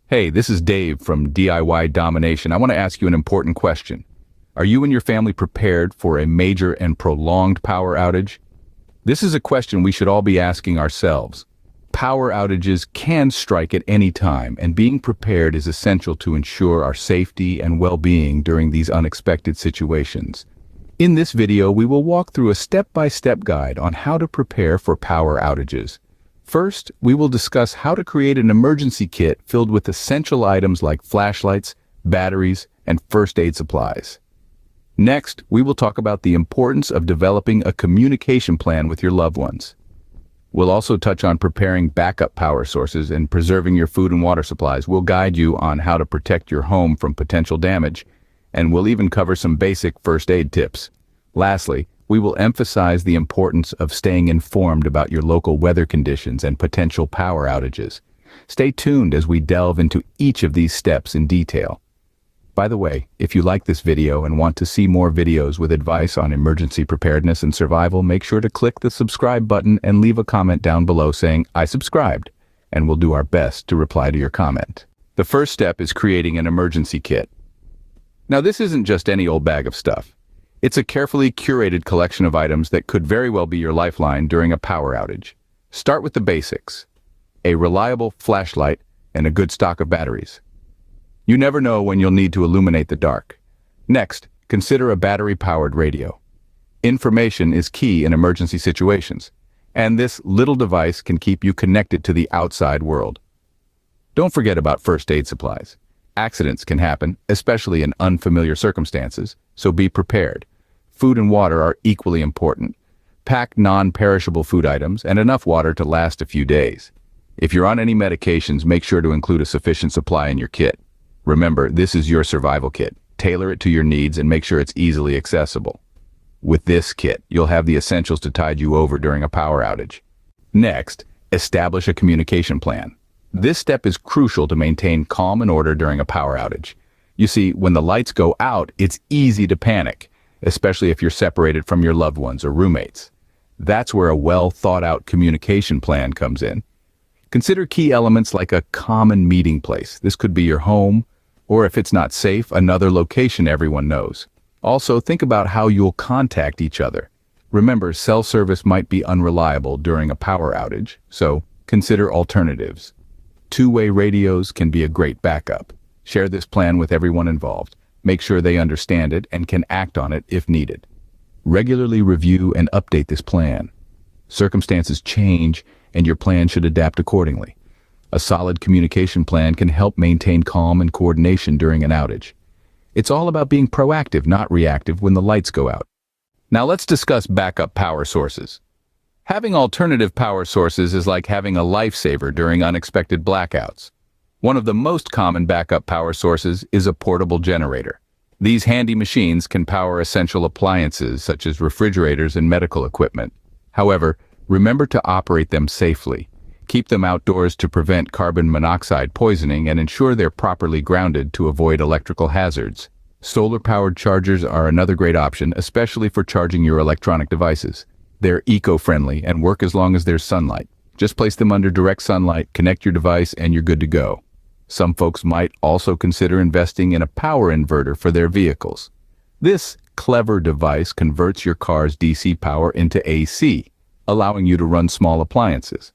Hey, this is Dave from DIY Domination. I want to ask you an important question. Are you and your family prepared for a major and prolonged power outage? This is a question we should all be asking ourselves. Power outages can strike at any time, and being prepared is essential to ensure our safety and well-being during these unexpected situations. In this video, we will walk through a step-by-step guide on how to prepare for power outages. First, we will discuss how to create an emergency kit filled with essential items like flashlights, batteries, and first aid supplies. Next, we will talk about the importance of developing a communication plan with your loved ones. We'll also touch on preparing backup power sources and preserving your food and water supplies. We'll guide you on how to protect your home from potential damage, and we'll even cover some basic first aid tips. Lastly, we will emphasize the importance of staying informed about your local weather conditions and potential power outages. Stay tuned as we delve into each of these steps in detail. By the way, if you like this video and want to see more videos with advice on emergency preparedness and survival, make sure to click the subscribe button and leave a comment down below saying, "I subscribed," and we'll do our best to reply to your comment. The first step is creating an emergency kit. Now, this isn't just any old bag of stuff. It's a carefully curated collection of items that could very well be your lifeline during a power outage. Start with the basics: a reliable flashlight and a good stock of batteries. You never know when you'll need to illuminate the dark. Next, consider a battery-powered radio. Information is key in emergency situations, and this little device can keep you connected to the outside world. Don't forget about first aid supplies. Accidents can happen, especially in unfamiliar circumstances, so be prepared. Food and water are equally important. Pack non-perishable food items and enough water to last a few days. If you're on any medications, make sure to include a sufficient supply in your kit. Remember, this is your survival kit. Tailor it to your needs and make sure it's easily accessible. With this kit, you'll have the essentials to tide you over during a power outage. Next, establish a communication plan. This step is crucial to maintain calm and order during a power outage. You see, when the lights go out, it's easy to panic, especially if you're separated from your loved ones or roommates. That's where a well-thought-out communication plan comes in. Consider key elements like a common meeting place. This could be your home, or if it's not safe, another location everyone knows. Also, think about how you'll contact each other. Remember, cell service might be unreliable during a power outage, so consider alternatives. Two-way radios can be a great backup. Share this plan with everyone involved. Make sure they understand it and can act on it if needed. Regularly review and update this plan. Circumstances change, and your plan should adapt accordingly. A solid communication plan can help maintain calm and coordination during an outage. It's all about being proactive, not reactive when the lights go out. Now let's discuss backup power sources. Having alternative power sources is like having a lifesaver during unexpected blackouts. One of the most common backup power sources is a portable generator. These handy machines can power essential appliances such as refrigerators and medical equipment. However, remember to operate them safely. Keep them outdoors to prevent carbon monoxide poisoning and ensure they're properly grounded to avoid electrical hazards. Solar-powered chargers are another great option, especially for charging your electronic devices. They're eco-friendly and work as long as there's sunlight. Just place them under direct sunlight, connect your device, and you're good to go. Some folks might also consider investing in a power inverter for their vehicles. This clever device converts your car's DC power into AC, allowing you to run small appliances.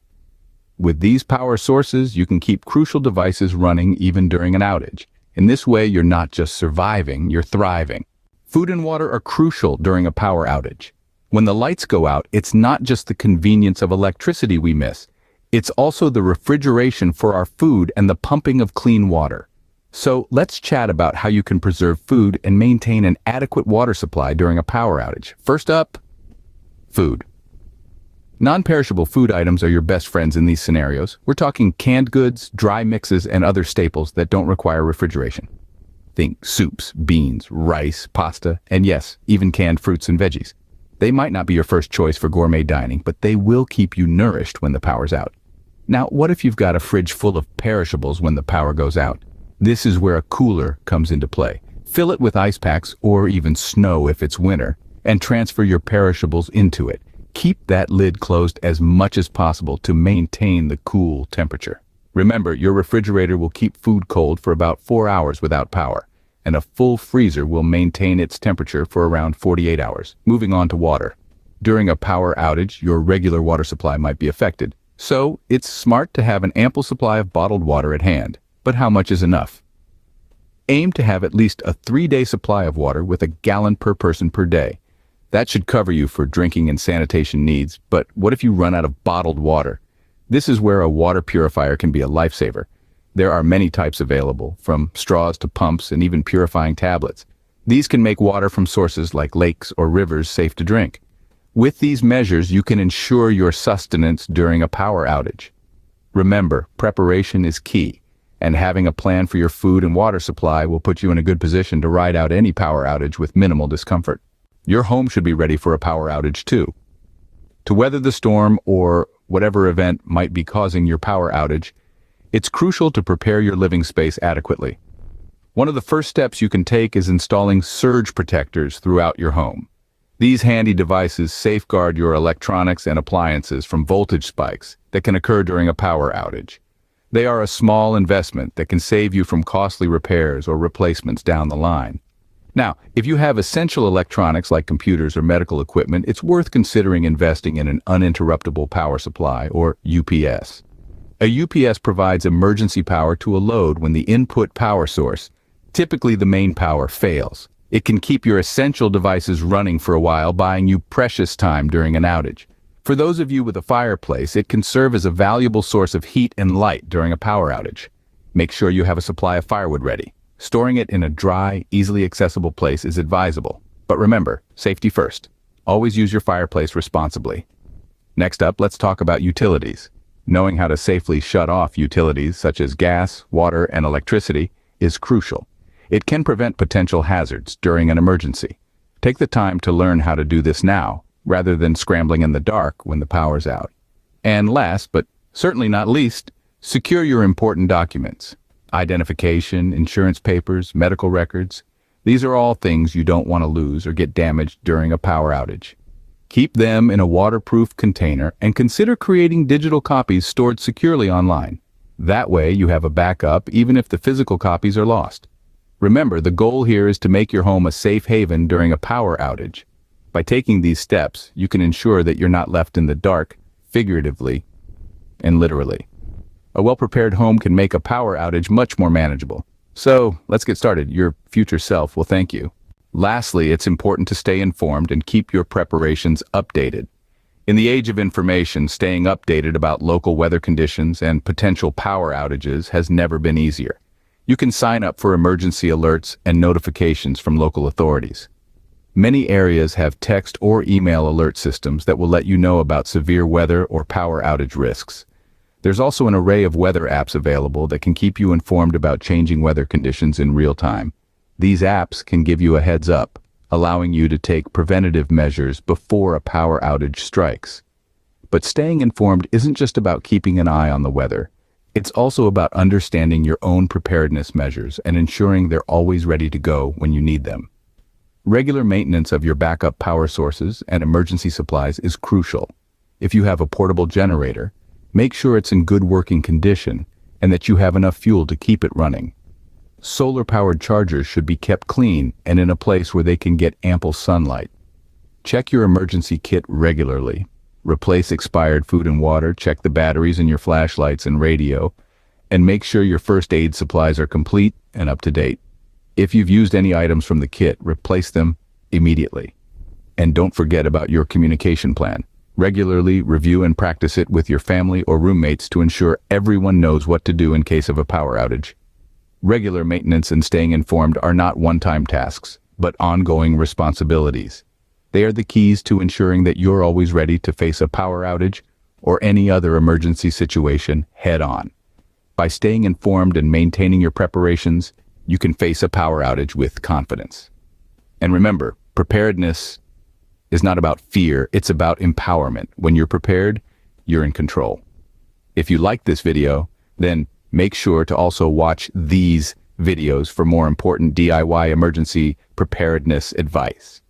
With these power sources, you can keep crucial devices running even during an outage. In this way, you're not just surviving, you're thriving. Food and water are crucial during a power outage. When the lights go out, it's not just the convenience of electricity we miss. It's also the refrigeration for our food and the pumping of clean water. So let's chat about how you can preserve food and maintain an adequate water supply during a power outage. First up, food. Non-perishable food items are your best friends in these scenarios. We're talking canned goods, dry mixes, and other staples that don't require refrigeration. Think soups, beans, rice, pasta, and yes, even canned fruits and veggies. They might not be your first choice for gourmet dining, but they will keep you nourished when the power's out. Now, what if you've got a fridge full of perishables when the power goes out? This is where a cooler comes into play. Fill it with ice packs or even snow if it's winter, and transfer your perishables into it. Keep that lid closed as much as possible to maintain the cool temperature. Remember, your refrigerator will keep food cold for about 4 hours without power, and a full freezer will maintain its temperature for around 48 hours. Moving on to water. During a power outage, your regular water supply might be affected. So, it's smart to have an ample supply of bottled water at hand. But how much is enough? Aim to have at least a 3-day supply of water with a gallon per person per day. That should cover you for drinking and sanitation needs, but what if you run out of bottled water? This is where a water purifier can be a lifesaver. There are many types available, from straws to pumps and even purifying tablets. These can make water from sources like lakes or rivers safe to drink. With these measures, you can ensure your sustenance during a power outage. Remember, preparation is key, and having a plan for your food and water supply will put you in a good position to ride out any power outage with minimal discomfort. Your home should be ready for a power outage too. To weather the storm or whatever event might be causing your power outage, it's crucial to prepare your living space adequately. One of the first steps you can take is installing surge protectors throughout your home. These handy devices safeguard your electronics and appliances from voltage spikes that can occur during a power outage. They are a small investment that can save you from costly repairs or replacements down the line. Now, if you have essential electronics like computers or medical equipment, it's worth considering investing in an uninterruptible power supply, or UPS. A UPS provides emergency power to a load when the input power source, typically the main power, fails. It can keep your essential devices running for a while, buying you precious time during an outage. For those of you with a fireplace, it can serve as a valuable source of heat and light during a power outage. Make sure you have a supply of firewood ready. Storing it in a dry, easily accessible place is advisable. But remember, safety first. Always use your fireplace responsibly. Next up, let's talk about utilities. Knowing how to safely shut off utilities such as gas, water, and electricity is crucial. It can prevent potential hazards during an emergency. Take the time to learn how to do this now, rather than scrambling in the dark when the power's out. And last, but certainly not least, secure your important documents. Identification, insurance papers, medical records. These are all things you don't want to lose or get damaged during a power outage. Keep them in a waterproof container and consider creating digital copies stored securely online. That way you have a backup even if the physical copies are lost. Remember, the goal here is to make your home a safe haven during a power outage. By taking these steps, you can ensure that you're not left in the dark, figuratively and literally. A well-prepared home can make a power outage much more manageable. So, let's get started. Your future self will thank you. Lastly, it's important to stay informed and keep your preparations updated. In the age of information, staying updated about local weather conditions and potential power outages has never been easier. You can sign up for emergency alerts and notifications from local authorities. Many areas have text or email alert systems that will let you know about severe weather or power outage risks. There's also an array of weather apps available that can keep you informed about changing weather conditions in real time. These apps can give you a heads up, allowing you to take preventative measures before a power outage strikes. But staying informed isn't just about keeping an eye on the weather. It's also about understanding your own preparedness measures and ensuring they're always ready to go when you need them. Regular maintenance of your backup power sources and emergency supplies is crucial. If you have a portable generator, make sure it's in good working condition and that you have enough fuel to keep it running. Solar-powered chargers should be kept clean and in a place where they can get ample sunlight. Check your emergency kit regularly. Replace expired food and water, check the batteries in your flashlights and radio, and make sure your first aid supplies are complete and up to date. If you've used any items from the kit, replace them immediately. And don't forget about your communication plan. Regularly review and practice it with your family or roommates to ensure everyone knows what to do in case of a power outage. Regular maintenance and staying informed are not one-time tasks, but ongoing responsibilities. They are the keys to ensuring that you're always ready to face a power outage or any other emergency situation head-on. By staying informed and maintaining your preparations, you can face a power outage with confidence. And remember, preparedness is not about fear, it's about empowerment. When you're prepared, you're in control. If you like this video, then make sure to also watch these videos for more important DIY emergency preparedness advice.